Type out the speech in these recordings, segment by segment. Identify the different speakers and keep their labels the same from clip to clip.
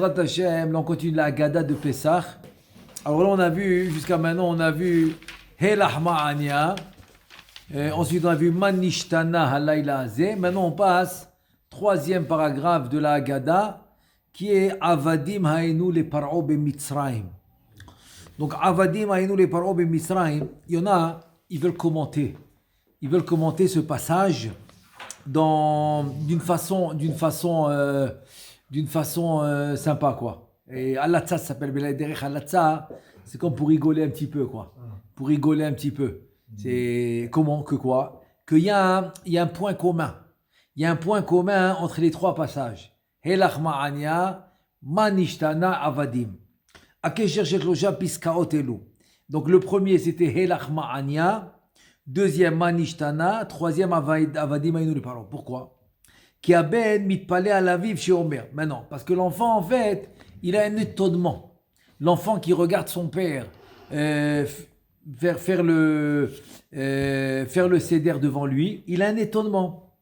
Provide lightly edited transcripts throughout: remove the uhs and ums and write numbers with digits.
Speaker 1: Bezrat Hashem, là on continue la Haggadah de Pessah. Alors là on a vu, jusqu'à maintenant on a vu Helahma Anya. Ensuite on a vu Manishtana Halayla Azeh. Maintenant on passe, troisième paragraphe de la Haggadah, qui est Avadim Hainu le Paro be Mitzrayim. Donc Avadim Hainu le Paro be Mitzrayim, il y en a, ils veulent commenter. Ils veulent commenter ce passage d'une façon sympa, quoi. Et Alatza, ça s'appelle Beladerech Alatza, c'est comme pour rigoler un petit peu, quoi. Pour rigoler un petit peu. C'est comment, que quoi? Qu'il y a un point commun. Il y a un point commun entre les trois passages. Helach Ma'anya, Manishtana Avadim. Akesher Shekloja Piskaot Elu. Donc le premier c'était Helach Ma'anya. Deuxième, Manishtana. Troisième, Avadim Aïnou les parents. Pourquoi? Qui a ben mitpalé à la vive chez Omer. Maintenant, parce que l'enfant, en fait, il a un étonnement. L'enfant qui regarde son père faire le seder devant lui, il a un étonnement.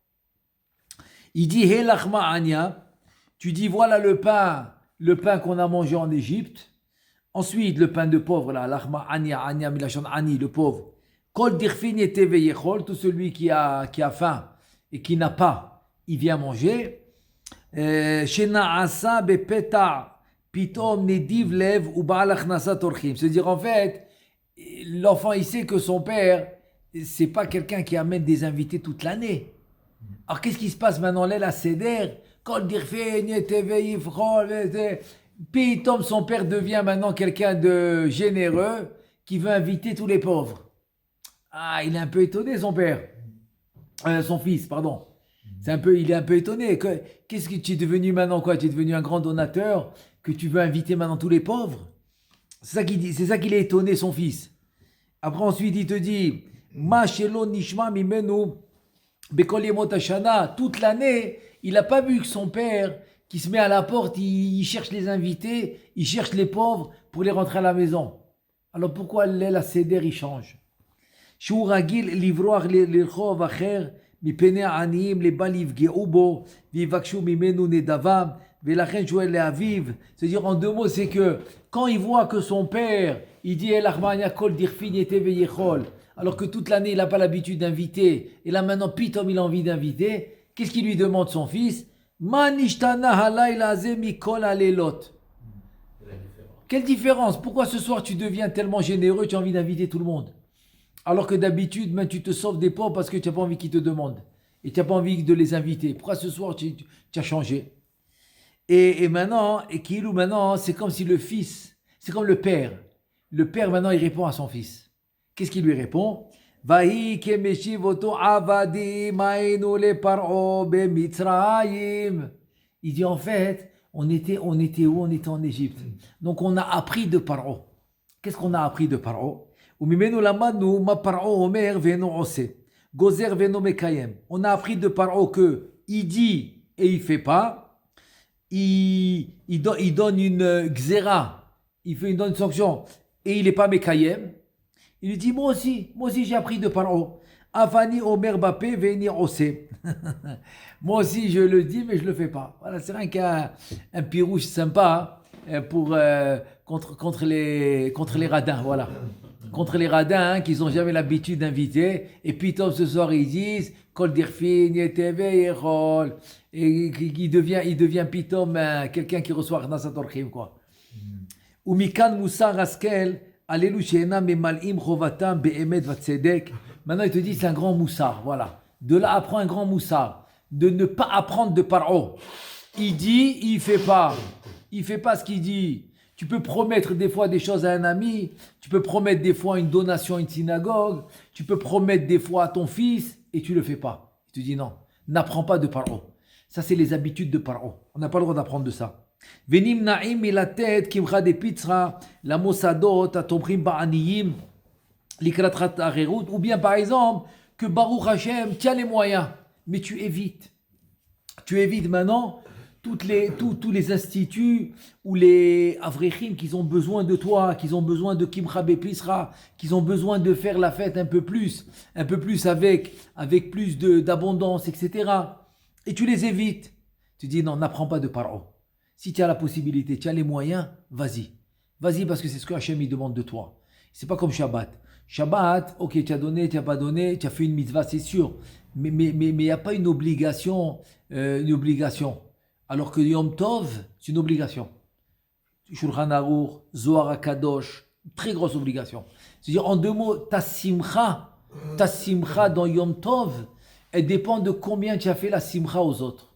Speaker 1: Il dit, Hé lachma anya, tu dis, voilà le pain qu'on a mangé en Égypte. Ensuite, le pain de pauvre, là, lachma anya milachon ani, le pauvre. Kol dirfin eteve yechol, tout celui qui a faim et qui n'a pas, il vient manger. Shena asa bepeta pitom nediv lev ou baal achnasa torchim. C'est-à-dire en fait, l'enfant il sait que son père, c'est pas quelqu'un qui amène des invités toute l'année. Alors qu'est-ce qui se passe maintenant là, la seder? Kol dirfin eteve yechol, pitom, son père devient maintenant quelqu'un de généreux qui veut inviter tous les pauvres. Ah, il est un peu étonné, son père. Son fils, pardon. Il est un peu étonné. Qu'est-ce que tu es devenu maintenant, quoi? Tu es devenu un grand donateur que tu veux inviter maintenant tous les pauvres? C'est ça qu'il dit, c'est ça qu'il est étonné, son fils. Après, ensuite, il te dit, Ma shelo nishma mimenu bekol yemot hashana. Toute l'année, il n'a pas vu que son père, qui se met à la porte, il cherche les invités, il cherche les pauvres pour les rentrer à la maison. Alors pourquoi la seder, il change? שהוא רגיל לברוח לרחוב אחר מפני העניים לבל יפגעו בו ויבקשו ממנו נדבה ולכן שואל לאביו. C'est-à-dire en deux mots, c'est que quand il voit que son père il dit alors que toute l'année il n'a pas l'habitude d'inviter et là maintenant pitom il a envie d'inviter, qu'est-ce qu'il lui demande son fils? Quelle différence? Pourquoi ce soir tu deviens tellement généreux, tu as envie d'inviter tout le monde? Alors que d'habitude, même tu te sauves des pauvres parce que tu n'as pas envie qu'ils te demandent. Et tu n'as pas envie de les inviter. Pourquoi ce soir tu as changé? Et maintenant, c'est comme si le fils, c'est comme le père. Le père maintenant il répond à son fils. Qu'est-ce qu'il lui répond? Il dit en fait, on était où? On était en Égypte. Donc on a appris de Paro. Qu'est-ce qu'on a appris de Paro? On a appris de Paro que il dit et il fait pas, il donne une xéra, il donne une sanction et il n'est pas mekayem. Il lui dit moi aussi j'ai appris de Paro. Avani omer bapé veni ose. Moi aussi je le dis mais je le fais pas. Voilà, c'est rien qu'un pirouche sympa pour contre les radins, voilà. Contre les radins qui n'ont jamais l'habitude d'inviter. Et puis, ce soir, ils disent Kol dirfin yeteve yechol. Et il devient pitom quelqu'un qui reçoit Arnasat Orchim, quoi. Ou mikan moussar askel, alelu sheena memal'im chovatam be'emet vatzedek. Maintenant, il te dit c'est un grand moussar, voilà. De là, apprends un grand moussar. De ne pas apprendre de Paro. Il dit, il fait pas. Il fait pas ce qu'il dit. Tu peux promettre des fois des choses à un ami, tu peux promettre des fois une donation à une synagogue, tu peux promettre des fois à ton fils et tu ne le fais pas. Il te dit non, n'apprends pas de Paro. Ça, c'est les habitudes de Paro. On n'a pas le droit d'apprendre de ça. Venim na'im milatet kimcha de pitra la mosadot atomrim ba'aniyim likratrat arerut. Ou bien par exemple que Baruch Hashem, tu as les moyens, mais tu évites. Tu évites maintenant tous les instituts ou les avrechim qui ont besoin de toi, qui ont besoin de Kimcha Beplisra, qui ont besoin de faire la fête un peu plus avec plus d'abondance, etc. Et tu les évites. Tu dis non, n'apprends pas de Paro. Si tu as la possibilité, tu as les moyens, vas-y. Vas-y parce que c'est ce que Hachem il demande de toi. C'est pas comme Shabbat. Shabbat, ok, tu as donné, tu n'as pas donné, tu as fait une mitzvah, c'est sûr. Mais il n'y a pas une obligation, Alors que Yom Tov, c'est une obligation. Shulchan Aruch, Zohar HaKadosh, très grosse obligation. C'est-à-dire, en 2 mots, ta simcha dans Yom Tov, elle dépend de combien tu as fait la simcha aux autres.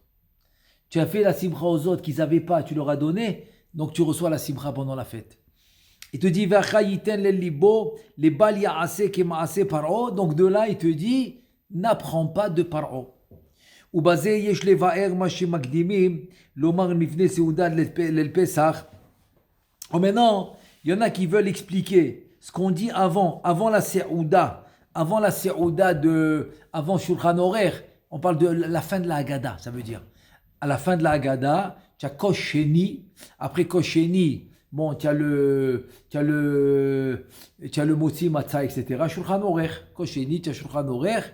Speaker 1: Tu as fait la simcha aux autres qu'ils n'avaient pas, tu leur as donné, donc tu reçois la simcha pendant la fête. Il te dit, les bal ya'ase ke ma'ase paro. Donc de là, il te dit, n'apprends pas de paro. Ou basé yesh leva'er ma shemakdimim, lomar mifne seuda lel pesach. Oh, maintenant, il y en a qui veulent expliquer ce qu'on dit avant la Seouda, avant Shulchan Aruch, on parle de la fin de la Haggadah, ça veut dire. À la fin de la Haggadah, tu as Kosh Sheni, après Kosh Sheni, bon, tu as le Motzi Matzah, etc. Shulchan Aruch, Kosh Sheni, tu as Shulchan Aruch.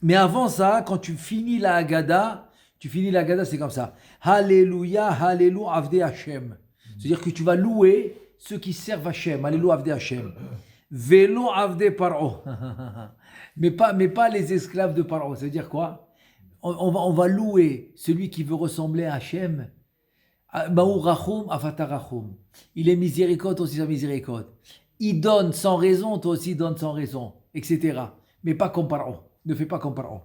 Speaker 1: Mais avant ça, quand tu finis la Haggadah, c'est comme ça. Alléluia, Alléluia, Avdei Hashem. C'est-à-dire que tu vas louer ceux qui servent Hachem. Alléluia, Avdei Hachem. Velo Avdei Paro. mais pas les esclaves de Paro. C'est-à-dire quoi? On va louer celui qui veut ressembler à Hachem. Ma'u Rachum, Avata Rachum. Il est miséricorde, toi aussi sa miséricorde. Il donne sans raison, toi aussi donne sans raison, etc. Mais pas comme Paro. Ne fais pas comme Paro.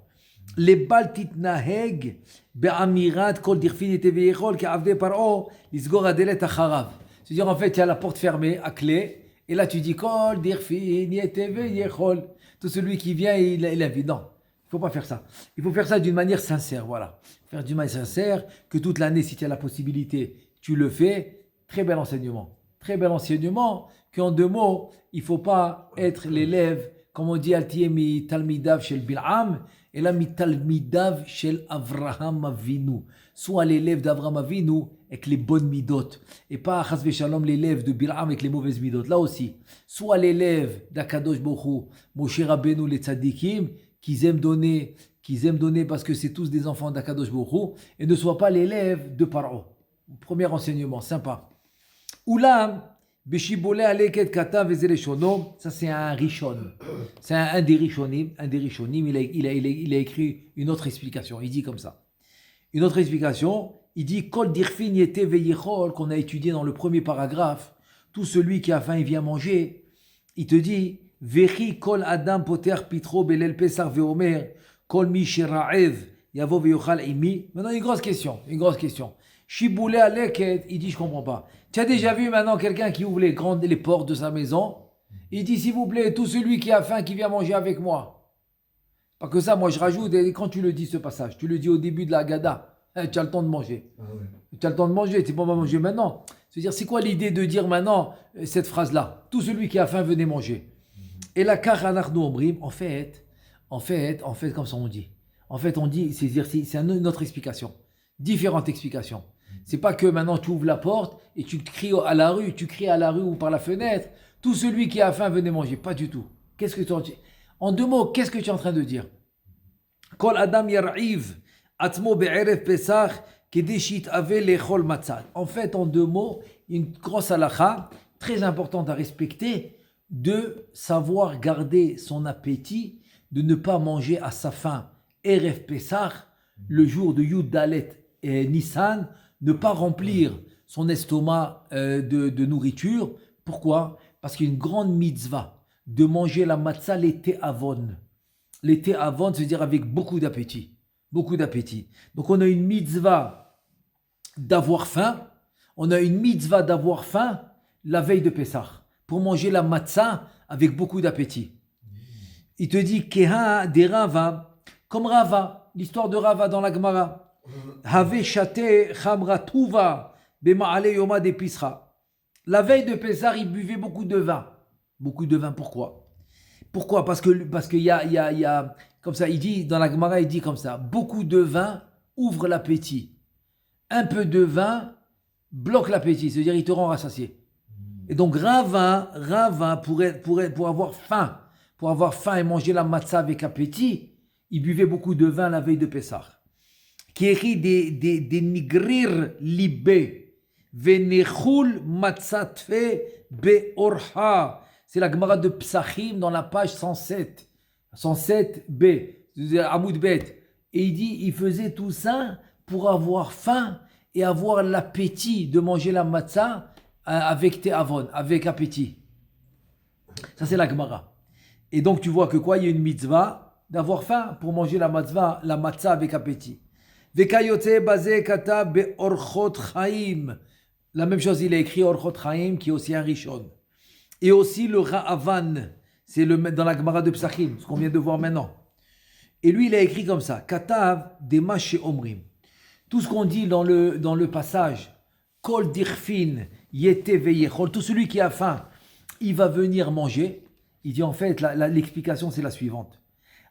Speaker 1: Les baltit naheg be'amirat kol dirfin et veichol k'avde paro lisgor adelet acharav. C'est-à-dire en fait il y a la porte fermée à clé et là tu dis kol dirfin et veichol. Tout celui qui vient il invite. Non, il faut pas faire ça. Il faut faire ça d'une manière sincère, voilà. Faire d'une manière sincère que toute l'année si tu as la possibilité tu le fais. Très bel enseignement. Très bel enseignement qu'en 2 mots il faut pas être l'élève comme on dit Altier mi talmidav shel Bil'am. Et là, mitalmidav shel Avraham Avinu. Soit l'élève d'Avraham Avinu avec les bonnes midot. Et pas chas v'shalom l'élève de Bil'am avec les mauvaises midot. Là aussi. Soit l'élève d'Akadosh Baruch Hu, Moshe Rabbeinu les tzadikim, qu'ils aiment donner parce que c'est tous des enfants d'Akadosh Baruch Hu. Et ne soit pas l'élève de Paro. Premier enseignement, sympa. Oulam. Beshibole aleket kata vezeleshono, ça c'est un rishon. C'est un des rishonim. Il a écrit une autre explication. Il dit comme ça. Une autre explication, il dit kol dirfin yete veyichol qu'on a étudié dans le premier paragraphe. Tout celui qui a faim, il vient manger. Il te dit vechi kol adam poter pitro belel pesar veomer kol mi sheraev yavo veyochal imi. Maintenant une grosse question. Shiboule aleket, il dit je comprends pas. Tu as déjà vu maintenant quelqu'un qui ouvre les portes de sa maison. Il dit s'il vous plaît, tout celui qui a faim, qui vient manger avec moi. Pas que ça, moi je rajoute, et quand tu le dis ce passage, tu le dis au début de la Haggadah, tu as le temps de manger. Ah ouais. Tu as le temps de manger, tu ne peux pas manger maintenant. C'est-à-dire, c'est quoi l'idée de dire maintenant cette phrase-là? Tout celui qui a faim, venez manger. Et la karanarno omrim, en fait, comme ça on dit. En fait, on dit, c'est une autre explication. Différentes explications. C'est pas que maintenant tu ouvres la porte et tu cries à la rue ou par la fenêtre, tout celui qui a faim venez manger. Pas du tout. Qu'est-ce que tu en dis? En 2 mots, qu'est-ce que tu es en train de dire? Kol adam yar'iv atmo be'erev pesach kedeshit ave lechol matzah. En fait, en 2 mots, une grosse halakha très importante à respecter, de savoir garder son appétit, de ne pas manger à sa faim. Erev pesach, le jour de Yud Dalet et Nissan, ne pas remplir son estomac de nourriture. Pourquoi? Parce qu'il y a une grande mitzvah de manger la matzah l'été avon. L'été avon, c'est-à-dire avec beaucoup d'appétit. Beaucoup d'appétit. Donc on a une mitzvah d'avoir faim. On a une mitzvah d'avoir faim la veille de Pessah. Pour manger la matzah avec beaucoup d'appétit. Il te dit Keha de Rava, comme Rava, l'histoire de Rava dans la Gemara. Have shate chamra tuva bema'ale yoma de Pisra. La veille de Pessah, il buvait beaucoup de vin. Beaucoup de vin, pourquoi? Parce qu'il y a, comme ça, il dit, dans la Gemara, il dit comme ça, beaucoup de vin ouvre l'appétit. Un peu de vin bloque l'appétit, c'est-à-dire il te rend rassasié. Et donc, Rava, pour avoir faim et manger la matzah avec appétit, il buvait beaucoup de vin la veille de Pessah. Qui écrit des nigrir libé. Venechul matzatfe beorha. C'est la Gemara de Psachim dans la page 107. 107b, Amoud Bet. Et il dit, il faisait tout ça pour avoir faim et avoir l'appétit de manger la matzah avec Te'avon, avec appétit. Ça, c'est la Gemara. Et donc, tu vois que quoi? Il y a une mitzvah d'avoir faim pour manger la matzah avec appétit. Vekayotze baze kata be'orchot chaim. La même chose, il a écrit Orchot chaim, qui est aussi un rishon. Et aussi le Ra'avan, c'est dans la Gemara de Psachim, ce qu'on vient de voir maintenant. Et lui, il a écrit comme ça, Katav dema she'omrim. Tout ce qu'on dit dans le passage, Kol dirfin yete veyechol, tout celui qui a faim, il va venir manger. Il dit en fait, l'explication c'est la suivante.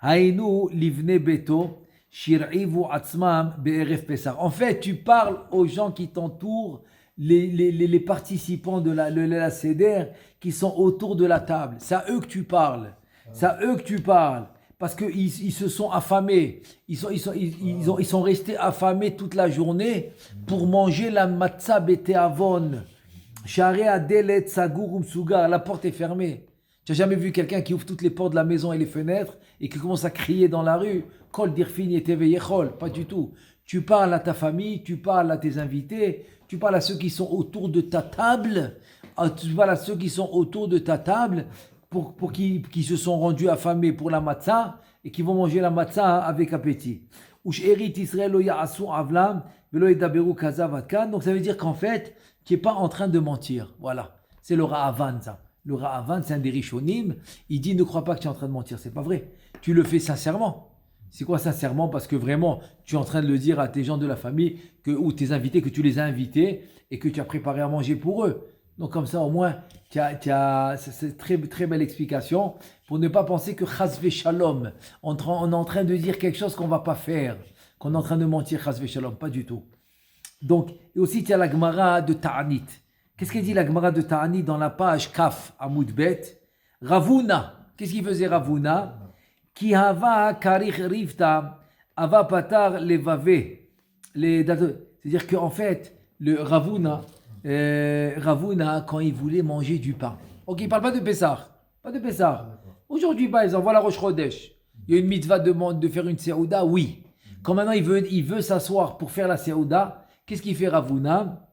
Speaker 1: Hainu livne beto shir'ivu atzmam be'erev pesach. En fait, tu parles aux gens qui t'entourent, les participants de la Seder qui sont autour de la table. C'est à eux que tu parles. C'est à eux que tu parles. Parce qu'ils se sont affamés. Ils sont restés affamés toute la journée pour manger la matzah beteavon. Share adelet sagur umsugar. La porte est fermée. Tu n'as jamais vu quelqu'un qui ouvre toutes les portes de la maison et les fenêtres et qui commence à crier dans la rue. Kol dirfin yeteveyechol. Pas du tout. Tu parles à ta famille, tu parles à tes invités, tu parles à ceux qui sont autour de ta table, tu parles à ceux qui sont autour de ta table pour qui se sont rendus affamés pour la matzah et qui vont manger la matzah avec appétit. Donc ça veut dire qu'en fait, tu n'es pas en train de mentir. Voilà, c'est le Ra'avan ça. Le Ra'avan, c'est un des Rishonim. Il dit ne crois pas que tu es en train de mentir, c'est pas vrai. Tu le fais sincèrement. C'est quoi sincèrement? Parce que vraiment, tu es en train de le dire à tes gens de la famille ou tes invités, que tu les as invités et que tu as préparé à manger pour eux. Donc comme ça, au moins, c'est une très, très belle explication pour ne pas penser que chas shalom, on est en train de dire quelque chose qu'on ne va pas faire, qu'on est en train de mentir, chas shalom, pas du tout. Donc, et aussi, tu as la Gemara de Ta'anit. Qu'est-ce qu'il dit la Gemara de Ta'anit dans la page Kaf, Amoud Bet? Ravuna. Qu'est-ce qu'il faisait Ravuna? Ki hava karich rivta ava patar levave. C'est-à-dire qu'en fait, le Ravuna, quand il voulait manger du pain. Ok, il ne parle pas de Pessah. Pas de Pessah. Aujourd'hui, par exemple, voilà Rosh Chodesh. Il y a une mitzvah de faire une seouda, oui. Quand maintenant il veut s'asseoir pour faire la seouda, qu'est-ce qu'il fait Ravuna?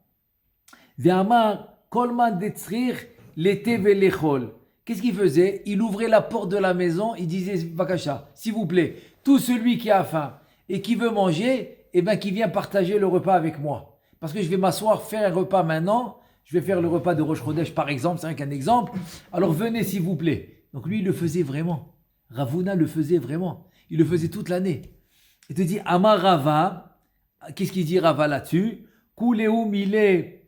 Speaker 1: Ve'amar kolman detzrir l'été velechol. Qu'est-ce qu'il faisait? Il ouvrait la porte de la maison, il disait, Vakasha, s'il vous plaît, tout celui qui a faim et qui veut manger, eh ben, qui vient partager le repas avec moi. Parce que je vais m'asseoir, faire un repas maintenant, je vais faire le repas de Rosh Chodesh par exemple, c'est rien qu'un exemple, alors venez s'il vous plaît. Donc lui, il le faisait vraiment. Ravuna le faisait vraiment. Il le faisait toute l'année. Il te dit, Amar Rava, qu'est-ce qu'il dit Rava là-dessus? Kuleu mile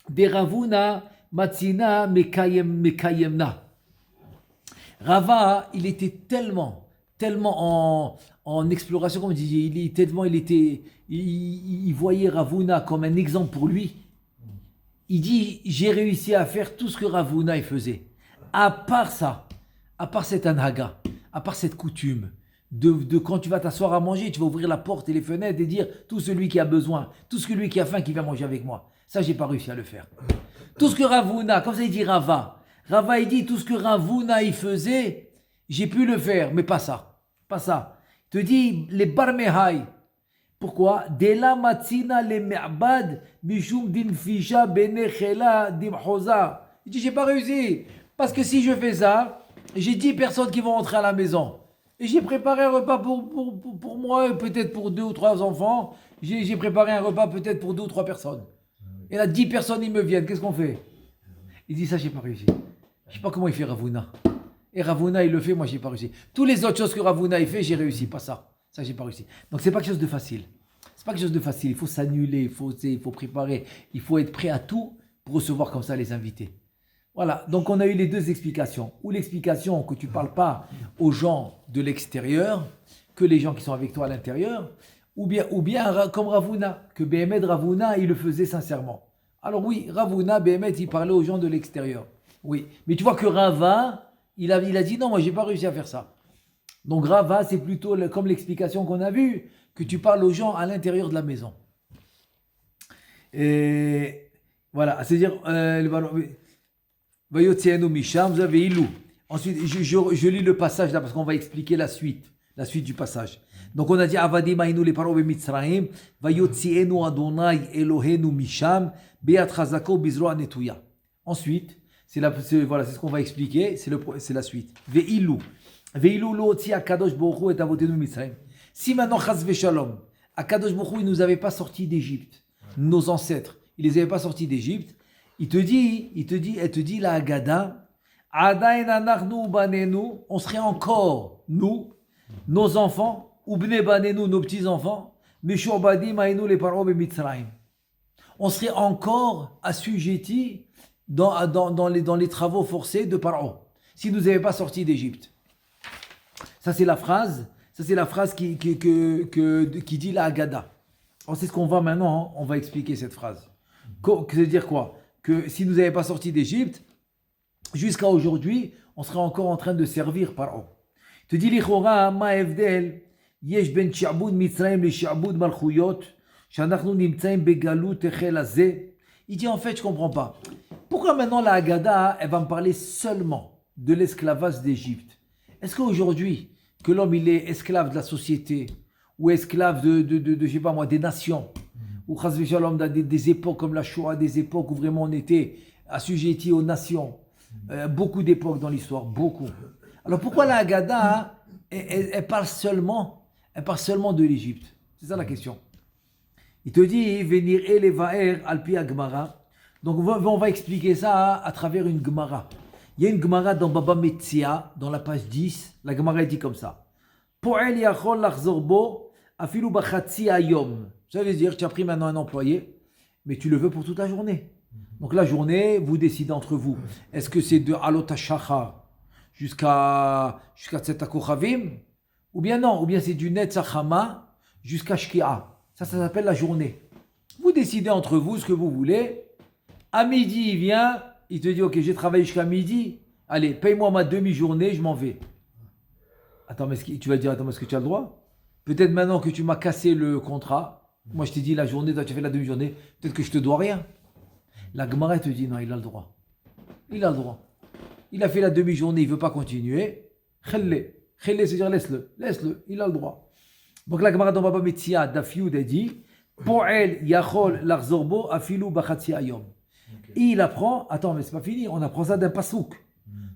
Speaker 1: de Ravuna matzina mekayemna. Rava, il était tellement en exploration, comme je disais, il voyait Ravuna comme un exemple pour lui. Il dit, j'ai réussi à faire tout ce que Ravuna il faisait. À part ça, à part cette anhaga, à part cette coutume, de quand tu vas t'asseoir à manger, tu vas ouvrir la porte et les fenêtres et dire, tout celui qui a besoin, tout celui qui a faim, qui vient manger avec moi. Ça, j'ai pas réussi à le faire. Tout ce que Ravuna, comme ça il dit Rava, il dit tout ce que Ravuna il faisait, j'ai pu le faire, mais pas ça. Pas ça. Il te dit les barmehai. Pourquoi? Dela matzina le me'abad mishum din fisha benechela dimhoza. Il dit j'ai pas réussi. Parce que si je fais ça, j'ai 10 personnes qui vont rentrer à la maison. Et j'ai préparé un repas pour moi, peut-être pour 2 ou 3 enfants. J'ai préparé un repas peut-être pour 2 ou 3 personnes. Et là, 10 personnes, ils me viennent. Qu'est-ce qu'on fait? Il dit ça, j'ai pas réussi. Je sais pas comment il fait Ravuna. Et Ravuna, il le fait, moi, j'ai pas réussi. Toutes les autres choses que Ravuna, il fait, j'ai réussi. Pas ça. Ça, j'ai pas réussi. Donc, c'est pas quelque chose de facile. C'est pas quelque chose de facile. Il faut s'annuler, il faut préparer. Il faut être prêt à tout pour recevoir comme ça les invités. Voilà. Donc, on a eu les deux explications. Ou l'explication que tu parles pas aux gens de l'extérieur, que les gens qui sont avec toi à l'intérieur. Ou bien comme Ravuna, que Béhémet Ravuna, il le faisait sincèrement. Alors oui, Ravuna, Béhémet, il parlait aux gens de l'extérieur. Oui, mais tu vois que Rava, il a dit non, moi j'ai pas réussi à faire ça. Donc Rava, c'est plutôt comme l'explication qu'on a vue, que tu parles aux gens à l'intérieur de la maison. Et Voilà, c'est-à-dire, Vayotseenu Misham, vous avez Ilou. Ensuite, je lis le passage là parce qu'on va expliquer la suite du passage. Donc on a dit Avadim Ainu les paro b'Mitzrayim, Vayotseenu Adonai Elohenu Misham, Beat Chazako Bizro Netuya. Ensuite, voilà, c'est ce qu'on va expliquer, c'est la suite. Ve'ilou lo otzi Akadosh Baruch Hu et avotenu Mitzrayim. Si maintenant Chaz v'Shalom, Akadosh Baruch Hu, il nous avait pas sortis d'Égypte, nos ancêtres, il les avait pas sortis d'Égypte. Elle te dit la Haggadah, Adain anachnu banenu, on serait encore, nous, nos enfants, ou bne banenu, nos petits-enfants, Meshurbadim ainu le paro b'Mitzrayim. On serait encore assujettis dans les travaux forcés de Paro, s'il ne nous avait pas sortis d'Égypte. Ça c'est la phrase qui dit la Haggadah. Alors c'est ce qu'on va maintenant, on va expliquer cette phrase. C'est-à-dire quoi? Que s'il ne nous avait pas sortis d'Égypte, jusqu'à aujourd'hui, on serait encore en train de servir Paro. Tu dis l'Ichora, ma evdel, yesh ben shi'bud Mitzrayim le shi'bud malchuyot, shanachnu nimtzaim begalut echel hazeh. Il dit en fait, je ne comprends pas. Pourquoi maintenant la Haggadah, elle va me parler seulement de l'esclavage d'Égypte? Est-ce qu'aujourd'hui, que l'homme il est esclave de la société, ou esclave de je sais pas moi, des nations, ou chas v'shalom dans des époques comme la Shoah, des époques où vraiment on était assujetti aux nations, beaucoup d'époques dans l'histoire, beaucoup. Alors pourquoi la Haggadah, elle parle seulement de l'Égypte? C'est ça la question. Il te dit, venir elevaer alpi Gemara. Donc on va expliquer ça à travers une Gemara. Il y a une Gemara dans Baba Metzia, dans la page 10. La Gemara dit comme ça. Po'el yachol lachzor bo afilu bachatzi ayom. Ça veut dire que tu as pris maintenant un employé, mais tu le veux pour toute la journée. Donc la journée, vous décidez entre vous. Est-ce que c'est de Alot HaShachar jusqu'à Tzeta Kochavim? Ou bien non, ou bien c'est du Netzachama jusqu'à Shkia. Ça s'appelle la journée. Vous décidez entre vous ce que vous voulez. À midi, il vient, il te dit, ok, j'ai travaillé jusqu'à midi. Allez, paye-moi ma demi-journée, je m'en vais. Attends, mais tu vas dire, attends, est-ce que tu as le droit? Peut-être maintenant que tu m'as cassé le contrat. Moi, je t'ai dit la journée, toi, tu as fait la demi-journée. Peut-être que je te dois rien. La Gemara te dit, non, il a le droit. Il a le droit. Il a fait la demi-journée, il ne veut pas continuer. Khelle, c'est-à-dire laisse-le, il a le droit. Donc la Gemara dans Baba Metzia, Dafioud, a dit, Po'el yachol lachzorbo afilu bachatzi ayom. Et il apprend, attends, mais c'est pas fini, on apprend ça d'un pasouk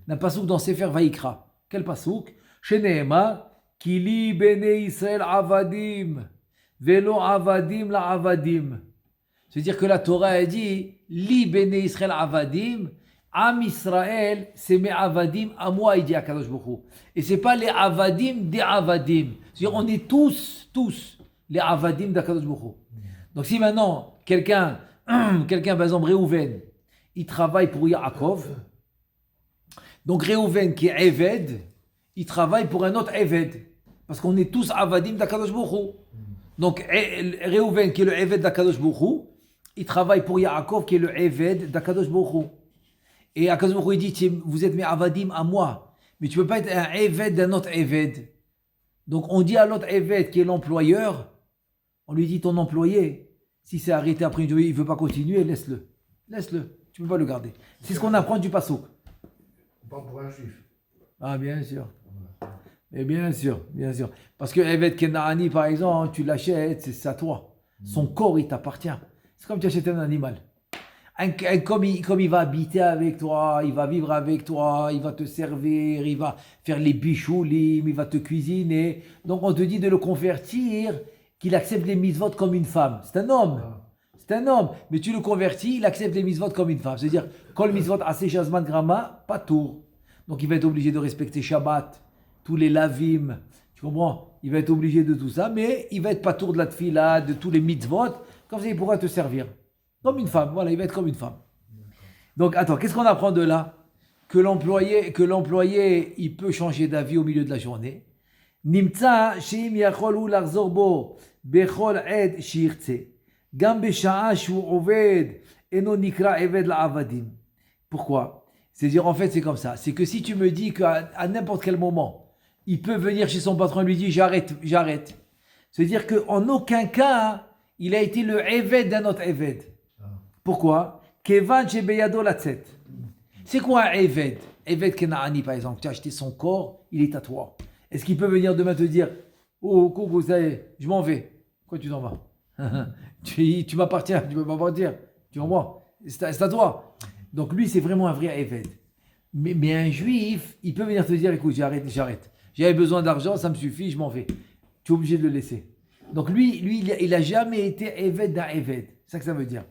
Speaker 1: dans Sefer Vaikra. Quel pasouk? Sheneema, Kili bene Israël avadim, velo avadim la avadim. C'est-à-dire que la Torah a dit, Li bene Israël avadim, Am Israël, c'est mes avadim à moi, il dit à Kadosh Baruch Hu. Et c'est pas les avadim des avadim. C'est-à-dire on est tous les avadim d'Akadosh Baruch Hu. Donc si maintenant, quelqu'un par exemple Réhouven, il travaille pour Yaakov, donc Réhouven qui est Eved, il travaille pour un autre Eved, parce qu'on est tous avadim d'Akadosh Baruch Hu. Donc Réhouven qui est le Eved d'Akadosh Baruch Hu, il travaille pour Yaakov qui est le Eved d'Akadosh Baruch Hu. Et Akadosh Baruch Hu dit, vous êtes mes avadim à moi, mais tu ne peux pas être un Eved d'un autre Eved. Donc on dit à l'autre Eved qui est l'employeur, on lui dit ton employé, si c'est arrêté après une journée, il ne veut pas continuer, laisse-le, tu ne peux pas le garder. C'est ce qu'on apprend du Passouk.
Speaker 2: Pas pour un juif.
Speaker 1: Ah bien sûr. Et bien sûr. Parce que Eved Kenaani par exemple, tu l'achètes, c'est à toi. Son corps il t'appartient. C'est comme tu achètes un animal. Comme il va habiter avec toi, il va vivre avec toi, il va te servir, il va faire les bichoulim, il va te cuisiner. Donc on te dit de le convertir, qu'il accepte les mitzvot comme une femme. C'est un homme, mais tu le convertis, il accepte les mitzvot comme une femme. C'est-à-dire, kol mitzvot assez shazman grama, pas tour. Donc il va être obligé de respecter Shabbat, tous les lavim, tu comprends? Il va être obligé de tout ça, mais il va être pas tour de la tfila, de tous les mitzvot, comme ça il pourra te servir. Comme une femme, voilà, il va être comme une femme. Donc, attends, qu'est-ce qu'on apprend de là? Que l'employé, il peut changer d'avis au milieu de la journée. Nimtza sheim yachol hu lachzor bo bechol ed shirtze. Gam besha'a shu oved eno nikra eved la'avadim. Pourquoi? C'est-à-dire, en fait, c'est comme ça. C'est que si tu me dis qu'à n'importe quel moment, il peut venir chez son patron et lui dire j'arrête. C'est-à-dire qu'en aucun cas, il a été le eved d'un autre eved. Pourquoi? Kevan shebeyado latzet. C'est quoi un Eved? Eved Kenaani, par exemple, tu as acheté son corps, il est à toi. Est-ce qu'il peut venir demain te dire, oh, coucou, ça y est, je m'en vais. Quoi, tu t'en vas? tu m'appartiens, tu peux pas partir. Tu vois, c'est à toi. Donc lui, c'est vraiment un vrai Eved. Mais un juif, il peut venir te dire, écoute, j'arrête. J'avais besoin d'argent, ça me suffit, je m'en vais. Tu es obligé de le laisser. Donc lui il a jamais été Eved d'un Eved. C'est ça que ça veut dire.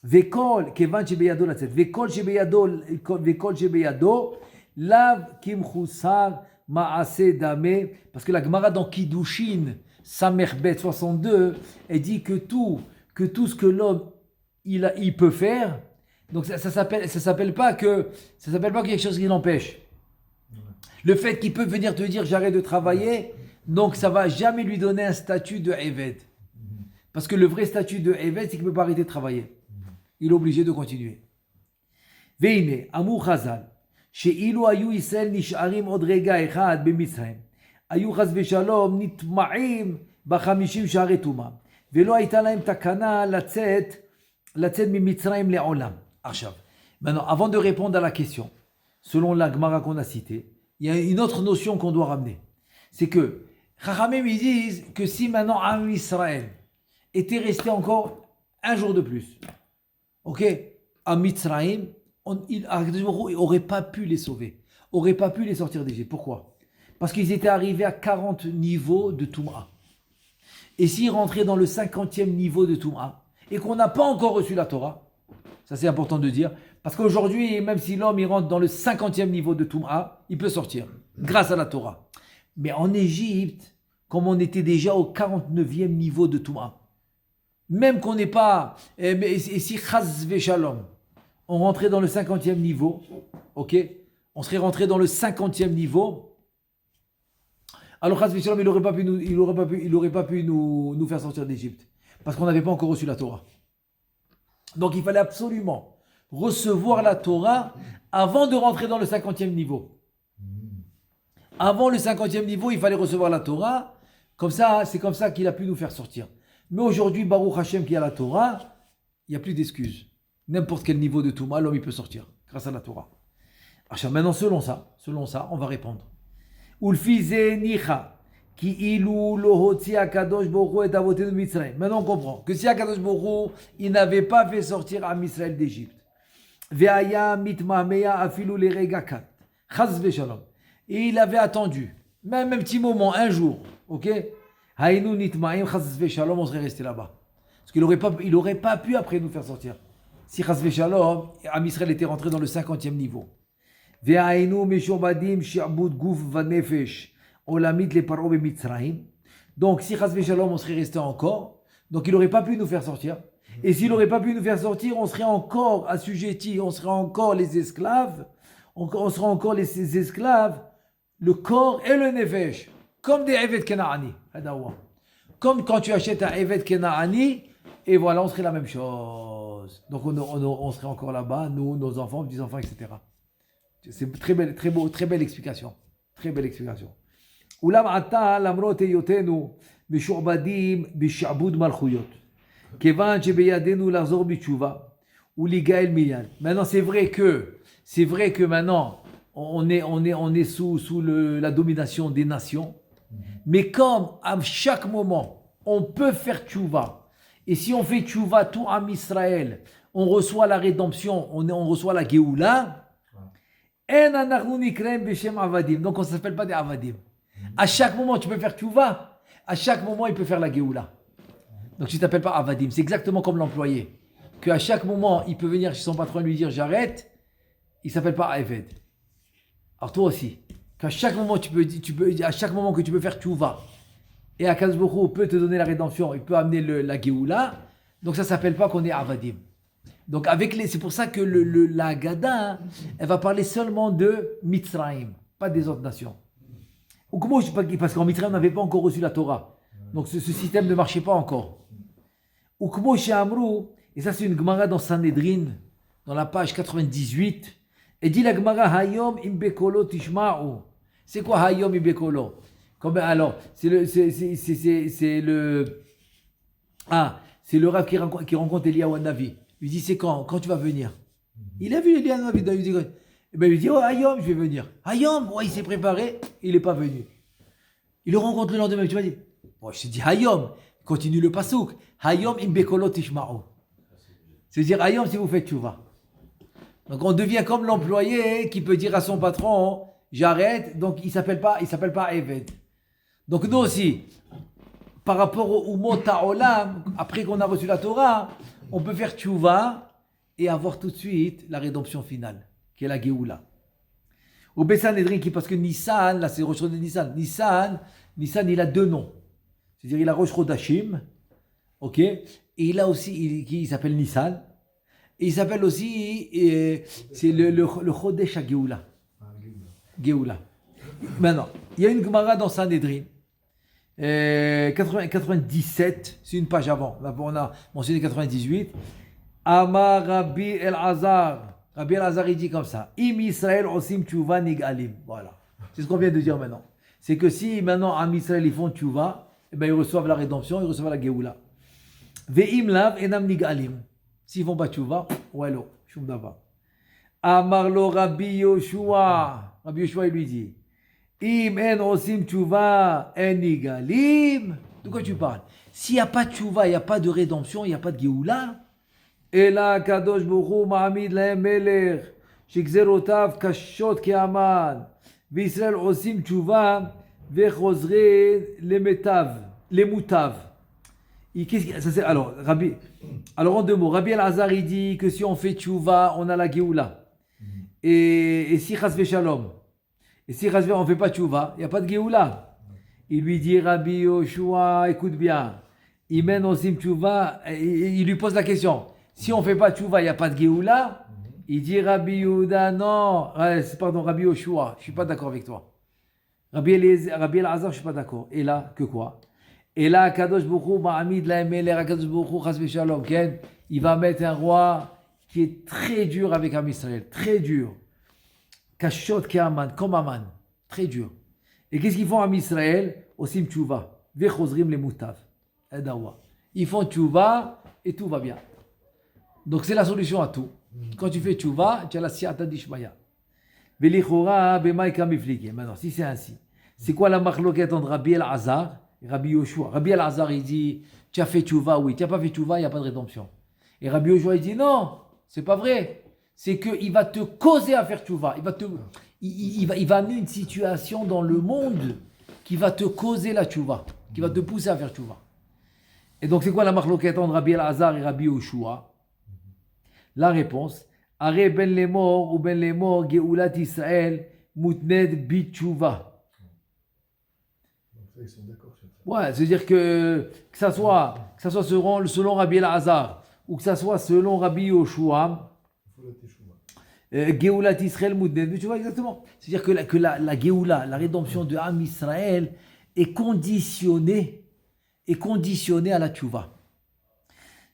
Speaker 1: Vekol, kevan shebeyado latzet. Vekol shebeyado, lav kimchusar ma'ase dame. Parce que la Gemara dans Kiddushin, Samerbet 62, elle dit que tout ce que l'homme il peut faire, donc ça s'appelle pas quelque chose qui l'empêche. Le fait qu'il peut venir te dire j'arrête de travailler, donc ça va jamais lui donner un statut de Eved. Parce que le vrai statut de Eved, c'est qu'il ne peut pas arrêter de travailler. Il est obligé de continuer. Veine, Amou Chazal, she'ilu ayu Yisrael nish'arim od rega echad b'Mitzrayim, ayu chaz v'shalom nitma'im b'chamishim sha'arei tuma, ve'lo hayta lahem takana latzet mimitzrayim le'olam. Arshav. Maintenant, avant de répondre à la question, selon la Gemara qu'on a citée, il y a une autre notion qu'on doit ramener. C'est que Chachamim ils disent que si maintenant Am Israël était resté encore un jour de plus, ok, à Mitzrayim, il n'aurait pas pu les sauver, n'aurait pas pu les sortir d'Égypte. Pourquoi? Parce qu'ils étaient arrivés à 40 niveaux de Touma. Et s'ils rentraient dans le 50e niveau de Touma, et qu'on n'a pas encore reçu la Torah, ça c'est important de dire, parce qu'aujourd'hui, même si l'homme il rentre dans le 50e niveau de Touma, il peut sortir, grâce à la Torah. Mais en Égypte, comme on était déjà au 49e niveau de Touma, même qu'on n'est pas, et si Chaz Veshalom, on rentrait dans le 50e niveau, ok, on serait rentré dans le 50e niveau, alors Chaz Veshalom, il n'aurait pas pu nous faire sortir d'Égypte, parce qu'on n'avait pas encore reçu la Torah. Donc il fallait absolument recevoir la Torah avant de rentrer dans le 50e niveau. Avant le 50e niveau, il fallait recevoir la Torah. Comme ça, c'est comme ça qu'il a pu nous faire sortir. Mais aujourd'hui, Baruch Hashem qui a la Torah, il n'y a plus d'excuses. N'importe quel niveau de Touma, l'homme il peut sortir grâce à la Torah. Alors, maintenant, selon ça, on va répondre. Maintenant, on comprend que si Akadosh Baruch Hu, il n'avait pas fait sortir Am Israël d'Égypte, et il avait attendu, même un petit moment, un jour, ok? On serait resté là-bas. Parce qu'il n'aurait pas pu après nous faire sortir. Si Chaz Veshalom, Am Israël était rentré dans le 50e niveau. Donc si Chaz Veshalom, on serait resté encore, donc il n'aurait pas pu nous faire sortir. Et s'il n'aurait pas pu nous faire sortir, on serait encore assujettis, on serait encore les esclaves, on serait encore les esclaves, le corps et le nefesh, comme des Eved Kenaani. Comme quand tu achètes un Eved Kenaani, et voilà, on serait la même chose. Donc on serait encore là-bas, nous, nos enfants, petits-enfants, etc. C'est très belle explication. Très belle explication. Oulam ata lamrot eyotenu mishu'badim bish'abud malchuyot. Kevan shebeyadenu lazor bitshuva ou ligael miyan. Maintenant c'est vrai que maintenant on est sous la domination des nations. Mais comme à chaque moment on peut faire tchouva, et si on fait tchouva tout Am Israël, on reçoit la rédemption, on reçoit la Géoula. Donc on ne s'appelle pas des Avadim. À chaque moment tu peux faire tchouva, à chaque moment il peut faire la Géoula. Donc tu ne t'appelles pas Avadim, c'est exactement comme l'employé. Qu'à chaque moment il peut venir chez son patron et lui dire j'arrête, il ne s'appelle pas Eved. Alors toi aussi, qu'à chaque moment à chaque moment que tu peux faire tchouva, et Akadosh Baruch Hu peut te donner la rédemption, il peut amener la Géoula, donc ça ne s'appelle pas qu'on est Avadim. Donc c'est pour ça que la Haggadah, elle va parler seulement de Mitzrayim, pas des autres nations. Ou comment parce qu'en Mitzrayim on n'avait pas encore reçu la Torah, donc ce système ne marchait pas encore. Ou comment chez Amrou, et ça c'est une Gemara dans Sanhedrin, dans la page 98, et dit la Gemara Hayom imbekolo tishma'u. C'est quoi Hayom imbekolo? Alors c'est le Rav qui rencontre Eliyahu Hanavi. Il lui dit, c'est quand tu vas venir? Il a vu Eliana, il dit, et ben, il lui dit, oh, Hayom, je vais venir. Hayom, ouais, il s'est préparé, il n'est pas venu. Il le rencontre le lendemain, tu m'as dit, bon, je te dis Hayom, continue le pasouk. Hayom imbekolo tishma'u. C'est-à-dire, Hayom, si vous faites tchouva. Donc, on devient comme l'employé qui peut dire à son patron, j'arrête, donc il s'appelle pas Eved. Donc, nous aussi, par rapport au mot Ta'olam, après qu'on a reçu la Torah, on peut faire tchouva et avoir tout de suite la rédemption finale, qui est la Géoula. Au Bessanedrin, parce que Nissan, là c'est Rosh Chodesh de Nissan. Nissan, il a deux noms. C'est-à-dire, il a Rosh Chodashim, ok, et il a aussi, il s'appelle Nissan, et il s'appelle aussi, c'est le Chodesh à Géoula. Géoula. Maintenant, il y a une Gemara dans Sanhedrin, 97, c'est une page avant. Là, on a mentionné 98. Amar Rabbi El-Azar. Rabbi El-Azar, il dit comme ça. Im Israël osim tchouva nigalim. Voilà. C'est ce qu'on vient de dire maintenant. C'est que si maintenant Am Israël ils font tchouva, eh ben, ils reçoivent la rédemption, ils reçoivent la Géoula. Ve'im lav enam nigalim. S'ils font pas tchouva, ouelo, shum dava. Amar lo Rabbi Yoshua. Rabbi Yoshua, il lui dit. Im en osim tchouva en nigalim. De quoi tu parles? S'il n'y a pas de tchouva, il n'y a pas de rédemption, il n'y a pas de Géoula. Et là, Kadosh Baruch Ma'amid lahem melech, shegzerotav kashot ke'aman, v'Israël osim tchouva, v'chozre lemutav. Alors, en deux mots, Rabbi El-Azar, il dit que si on fait tchouva, on a la Géoula. Et si chas v'shalom, et si chas on ne fait pas tchouva, il n'y a pas de Géoula. Il lui dit, Rabbi Yoshua, écoute bien, Imen osim tchouva, il lui pose la question. Si on ne fait pas tchouva, il n'y a pas de Géoula. Il dit Rabbi Yehuda, non, Rabbi Yoshua, je ne suis pas d'accord avec toi. Rabbi El-Azar, je ne suis pas d'accord. Et là, que quoi? Et là, Kadosh Baruch Ma'amid lahem melech, Kadosh Baruch chas v'shalom, il va mettre un roi qui est très dur avec Am Israël, très dur. Kashot ke'aman, comme Aman, très dur. Et qu'est-ce qu'ils font Am Israël? Osim tchouva, vechozrim lemutav. Ils font tchouva et tout va bien. Donc c'est la solution à tout. Quand tu fais tchouva, tu as la siyata d'Ishmaya. Velichora b'maika miflike. Maintenant, si c'est ainsi, c'est quoi la marloquette entre Rabbi El-Azar et Rabbi Yoshua? Rabbi El-Azar, il dit, tu as fait tchouva, oui. Tu n'as pas fait tchouva, il n'y a pas de rédemption. Et Rabbi Yoshua, il dit, non, c'est pas vrai. C'est qu'il va te causer à faire tchouva. Il va amener une situation dans le monde qui va te causer la tchouva, qui va te pousser à faire tchouva. Et donc, c'est quoi la marloquette entre Rabbi El-Azar et Rabbi Yoshua? La réponse, Are ben lemor ou ben lemor Geulat Israël mutned bitchouva.
Speaker 2: Donc ça, ils sont d'accord sur ça.
Speaker 1: Ouais, c'est-à-dire que ça soit selon Rabbi El-Azar ou que ça soit selon Rabbi Yoshua,
Speaker 2: Il faut la teshuva.
Speaker 1: Geulat Israël mutned bitchouva, exactement. C'est-à-dire que la Géoula, la rédemption de Am Israël est conditionnée à la tchouva.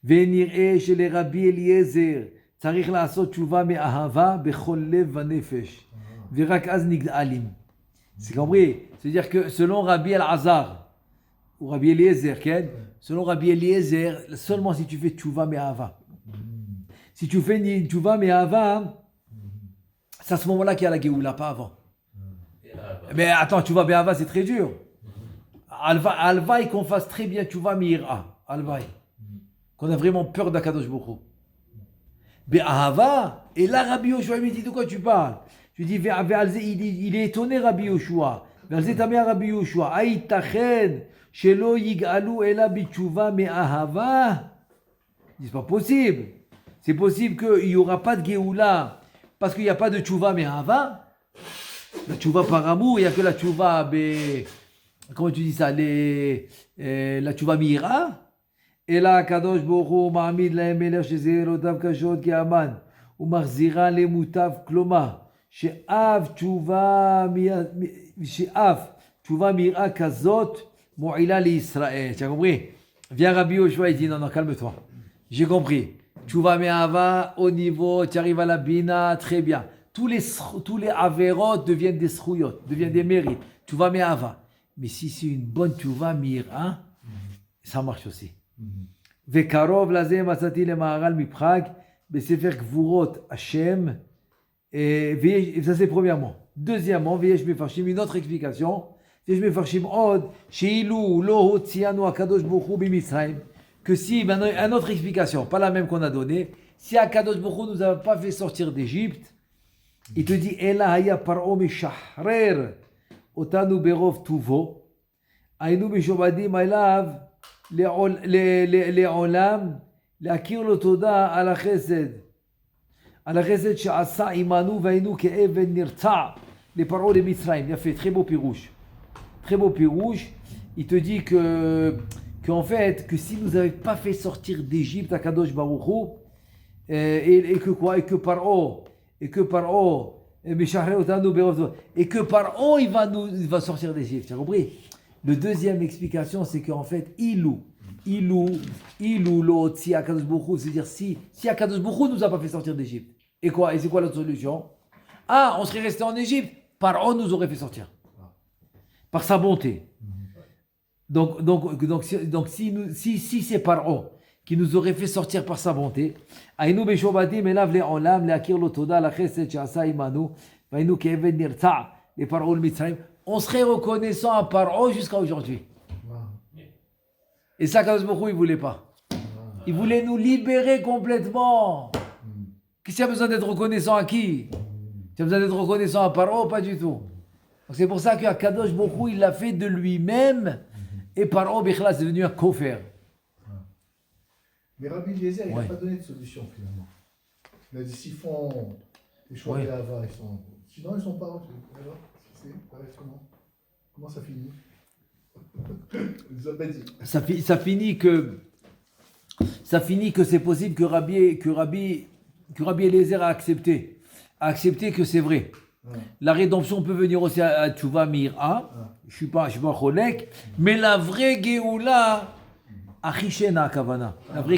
Speaker 1: ונראה שלרבי אליעזר צריך לעשות תשובה מאהבה בכל לב ונפש, ורק אז נגאלים. C'est compris? C'est-à-dire que selon Rabbi El-Azar ou Rabbi Eliezer, selon Rabbi Eliezer, seulement si tu fais tchouva me'ahava. Si tu fais tchouva me'ahava, c'est à ce moment-là qu'il y a la Géoula, pas avant. Mais attends, tchouva me'ahava, c'est très dur. Alvaï qu'on fasse très bien tchouva me'ira. Alvaï. Qu'on a vraiment peur d'Akadosh Baruch Hu. Be'ahava, et là Rabbi Yoshua lui dit de quoi tu parles? Je dis, il est étonné Rabbi Yoshua. Ve'alze tameh Rabbi Yoshua. Aïtachen, shelo yig'alu ela bitchouva me'ahava. C'est pas possible. C'est possible qu'il n'y aura pas de Géoula parce qu'il n'y a pas de tchouva me'ahava. La tchouva par amour, il n'y a que la tchouva, comment tu dis ça? La tchouva mira. אלא הקדוש ברוך הוא מעמיד להם מלך שזהירותיו קשות כאמן ומחזירה למוטב, כלומר שאף תשובה מיראה כזאת מועילה לישראל. Tu as compris? Viens Rabbi Yoshua, il dit non, calme-toi, j'ai compris. Tchouva me'ahava au niveau, tu arrives à la bina, très bien. Tous les averot deviennent des srouyot, deviennent des mérites. Tchouva me'ahava. Mais si c'est une bonne tchouva mi'ira, ça marche aussi. Vekarov lazeh matzati le Maharal miPrague, besefer Gvurot Hashem. Et ça c'est premièrement. Deuxièmement, Veyesh mefarshim, une autre explication. Veyesh mefarshim od, sheilu lo hotzianu akadosh baruch hu bimitzrayim. Que si, maintenant, une autre explication, pas la même qu'on a donnée. Si Akadosh baruch hu nous a pas fait sortir d'Égypte, il te dit, Ela haya paro mishahrer otanu berov tuvo, aynu mishobadim ailav le'olam, le'akir lo toda ala chesed. על החסד שעשה עמנו והיינו כאבן נרצע לפרעה למצרים. Il a fait très beau pirouche. Très beau pirouche. Il te dit qu'en fait, que si nous n'avait pas fait sortir d'Égypte à Kadosh Baruch Hu, et que quoi, et que Paro, et que Paro il va sortir d'Égypte. Tu as compris? Le deuxième explication, c'est qu'en fait, ilou l'otzi Akadosh Baruch Hu, c'est-à-dire si Akadosh Baruch Hu nous a pas fait sortir d'Égypte. Et quoi? Et c'est quoi l'autre solution? Ah, on serait resté en Égypte. Paro nous aurait fait sortir. Par sa bonté. Donc si c'est Paro qui nous aurait fait sortir par sa bonté, Aïnou Beshobadim elav le'olam le'akir lo toda la chesed she'asa imanu v'aïnou ke'eved nirta le Paro l'Mitzrayim. On serait reconnaissant à Paro jusqu'à aujourd'hui. Et ça, Kadosh Baruch Hu, il voulait pas. Il voulait nous libérer complètement. Qu'est-ce qu'il y a besoin d'être reconnaissant à qui? Tu as besoin d'être reconnaissant à Paro? Pas du tout. Donc c'est pour ça que Kadosh Baruch Hu, il l'a fait de lui-même. Et Paro, Bichla, c'est devenu un kofer.
Speaker 2: Mais Rabbi Eliezer, il n'a pas donné de solution finalement. Il a dit s'ils font les choix de Hava, ils sont. Sinon, ils ne sont pas. Alors, comment ça finit? Ça finit que c'est possible que Rabbi Eliezer a accepté que c'est vrai. La rédemption peut venir aussi à Tchouva Mir'a. Je suis pas Cholek, mais la vraie Géoula Achishena Kavana. La vraie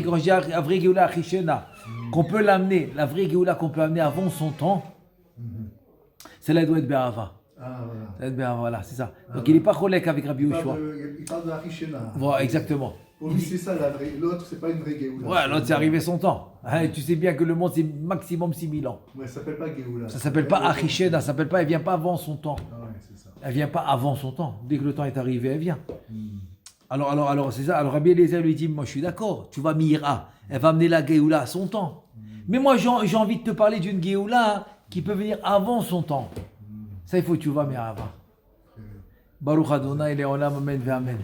Speaker 2: Géoula Achishena qu'on peut l'amener, la vraie Géoula qu'on peut amener avant son temps, celle-là elle doit être Be'ava. Voilà, c'est ça. Donc il n'est pas Cholek avec Rabbi Yoshua. Il parle de Achishena.
Speaker 1: Voilà, exactement.
Speaker 2: Pour lui, c'est ça la vraie. L'autre, c'est pas une vraie Géoula.
Speaker 1: Ouais, l'autre, c'est arrivé son temps. Tu sais bien que le monde, c'est maximum 6000 ans.
Speaker 2: Ouais, ça s'appelle pas Géoula.
Speaker 1: Ça s'appelle pas Achishena, ça s'appelle pas, elle vient pas avant son temps.
Speaker 2: Ah ouais, c'est ça.
Speaker 1: Elle vient pas avant son temps. Dès que le temps est arrivé, elle vient. Alors, c'est ça. Alors, Rabbi Eliezer lui dit, moi, je suis d'accord. Tu vas Mira. Elle va amener la Géoula à son temps. Mais moi, j'ai envie de te parler d'une Géoula qui peut venir avant son temps. Ça, il faut que tu vas Mira. Baruch Adonai, Le'olam, Amen, Amen.